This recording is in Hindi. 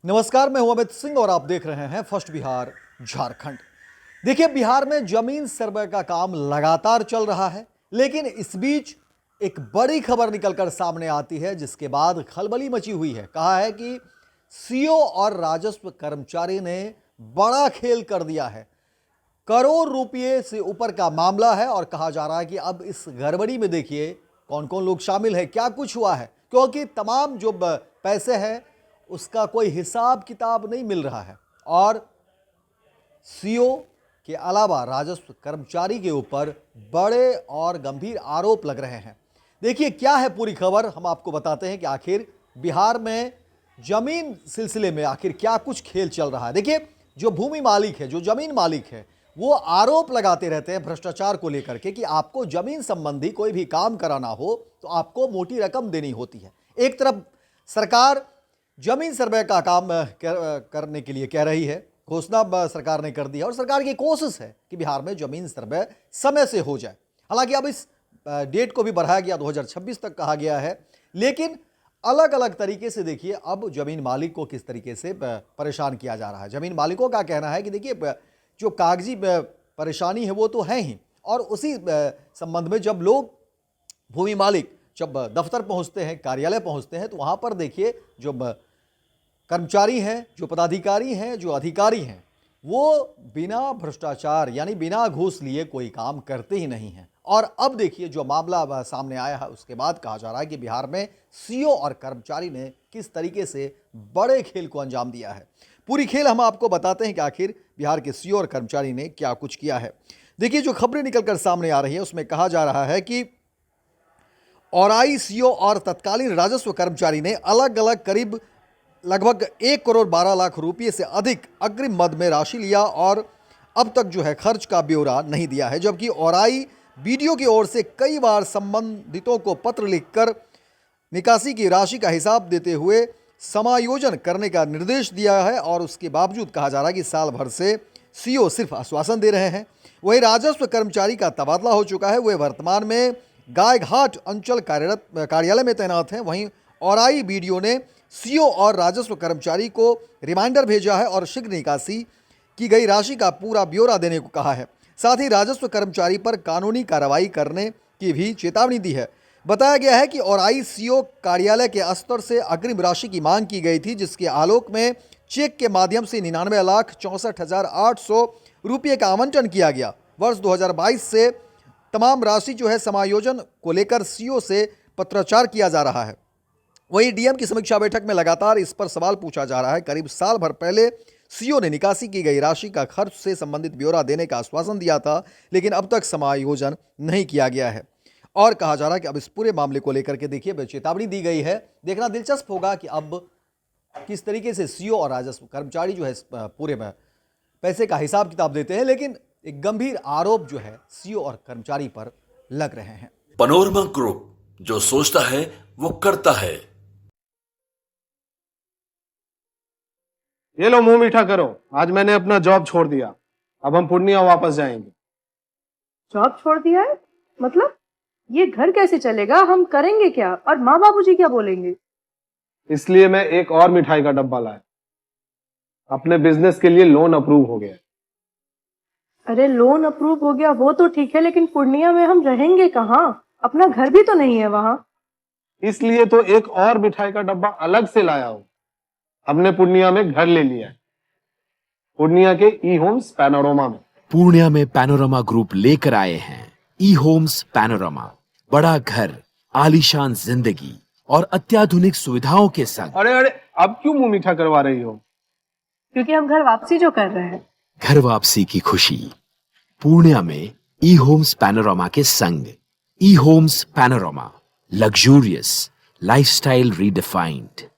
नमस्कार, मैं हूं अमित सिंह और आप देख रहे हैं फर्स्ट बिहार झारखंड। देखिए, बिहार में जमीन सर्वे का काम लगातार चल रहा है, लेकिन इस बीच एक बड़ी खबर निकलकर सामने आती है जिसके बाद खलबली मची हुई है। कहा है कि सीओ और राजस्व कर्मचारी ने बड़ा खेल कर दिया है। करोड़ रुपये से ऊपर का मामला है और कहा जा रहा है कि अब इस गड़बड़ी में देखिए कौन कौन लोग शामिल है, क्या कुछ हुआ है, क्योंकि तमाम जो पैसे हैं उसका कोई हिसाब किताब नहीं मिल रहा है और सीओ के अलावा राजस्व कर्मचारी के ऊपर बड़े और गंभीर आरोप लग रहे हैं। देखिए क्या है पूरी खबर, हम आपको बताते हैं कि आखिर बिहार में जमीन सिलसिले में आखिर क्या कुछ खेल चल रहा है। देखिए, जो भूमि मालिक है, जो जमीन मालिक है, वो आरोप लगाते रहते हैं भ्रष्टाचार को लेकर के कि आपको जमीन संबंधी कोई भी काम कराना हो तो आपको मोटी रकम देनी होती है। एक तरफ सरकार जमीन सर्वे का काम करने के लिए कह रही है, घोषणा सरकार ने कर दी है और सरकार की कोशिश है कि बिहार में जमीन सर्वे समय से हो जाए। हालांकि अब इस डेट को भी बढ़ाया गया, 2026 तक कहा गया है, लेकिन अलग अलग तरीके से देखिए अब जमीन मालिक को किस तरीके से परेशान किया जा रहा है। जमीन मालिकों का कहना है कि देखिए जो कागजी परेशानी है वो तो है ही, और उसी संबंध में जब लोग भूमि मालिक जब दफ्तर पहुंचते हैं, कार्यालय पहुंचते हैं, तो वहां पर देखिए जो कर्मचारी हैं, जो पदाधिकारी हैं, जो अधिकारी हैं, वो बिना भ्रष्टाचार यानी बिना घूस लिए कोई काम करते ही नहीं हैं। और अब देखिए जो मामला सामने आया है उसके बाद कहा जा रहा है कि बिहार में सीओ और कर्मचारी ने किस तरीके से बड़े खेल को अंजाम दिया है। पूरी खेल हम आपको बताते हैं कि आखिर बिहार के सीओ और कर्मचारी ने क्या कुछ किया है। देखिए, जो खबरें निकलकर सामने आ रही है उसमें कहा जा रहा है कि औराई सीओ और तत्कालीन राजस्व कर्मचारी ने अलग अलग करीब लगभग 1 करोड़ 12 लाख रुपये से अधिक अग्रिम मद में राशि लिया और अब तक जो है खर्च का ब्यौरा नहीं दिया है। जबकि औराई बीडीओ की ओर से कई बार संबंधितों को पत्र लिखकर निकासी की राशि का हिसाब देते हुए समायोजन करने का निर्देश दिया है और उसके बावजूद कहा जा रहा है कि साल भर से सीओ सिर्फ आश्वासन दे रहे हैं। वही राजस्व कर्मचारी का तबादला हो चुका है, वे वर्तमान में गायघाट अंचल कार्यालय में तैनात हैं। वहीं औराई बीडीओ ने सीओ और राजस्व कर्मचारी को रिमाइंडर भेजा है और शीघ्र निकासी की गई राशि का पूरा ब्यौरा देने को कहा है। साथ ही राजस्व कर्मचारी पर कानूनी कार्रवाई करने की भी चेतावनी दी है। बताया गया है कि औराई सीओ कार्यालय के स्तर से अग्रिम राशि की मांग की गई थी, जिसके आलोक में चेक के माध्यम से 99,64,800 रुपये का आवंटन किया गया। वर्ष 2022 से तमाम राशि जो है समायोजन को लेकर सीओ से पत्राचार किया जा रहा है। वहीं डीएम की समीक्षा बैठक में लगातार इस पर सवाल पूछा जा रहा है। करीब साल भर पहले सीओ ने निकासी की गई राशि का खर्च से संबंधित ब्यौरा देने का आश्वासन दिया था, लेकिन अब तक समायोजन नहीं किया गया है और कहा जा रहा है कि अब इस पूरे मामले को लेकर के देखिए चेतावनी दी गई है। देखना दिलचस्प होगा कि अब किस तरीके से सीओ और राजस्व कर्मचारी जो है पूरे पैसे का हिसाब किताब देते हैं, लेकिन एक गंभीर आरोप जो है सीओ और कर्मचारी पर लग रहे हैं। पैनोरमा ग्रुप, जो सोचता है वो करता है। ये लो, मुंह मीठा करो। आज मैंने अपना जॉब छोड़ दिया, अब हम पूर्णिया वापस जाएंगे। जॉब छोड़ दिया है? मतलब ये घर कैसे चलेगा? हम करेंगे क्या? और माँ बाबूजी क्या बोलेंगे? इसलिए मैं एक और मिठाई का डब्बा लाया। अपने बिजनेस के लिए लोन अप्रूव हो गया। अरे लोन अप्रूव हो गया वो तो ठीक है, लेकिन पूर्णिया में हम रहेंगे कहाँ? अपना घर भी तो नहीं है वहाँ। इसलिए तो एक और मिठाई का डब्बा अलग से लाया हूँ। हमने पूर्णिया में घर ले लिया है, पूर्णिया के ई होम्स पैनोरमा में। पूर्णिया में पैनोरमा ग्रुप लेकर आए हैं ई होम्स पैनोरमा। बड़ा घर, आलीशान जिंदगी और अत्याधुनिक सुविधाओं के संग। अरे अब क्यों मुंह मीठा करवा रही हो? क्योंकि हम घर वापसी जो कर रहे हैं। घर वापसी की खुशी पूर्णिया में ई होम्स पैनोरमा के संग। ई Homes Panorama, luxurious lifestyle redefined.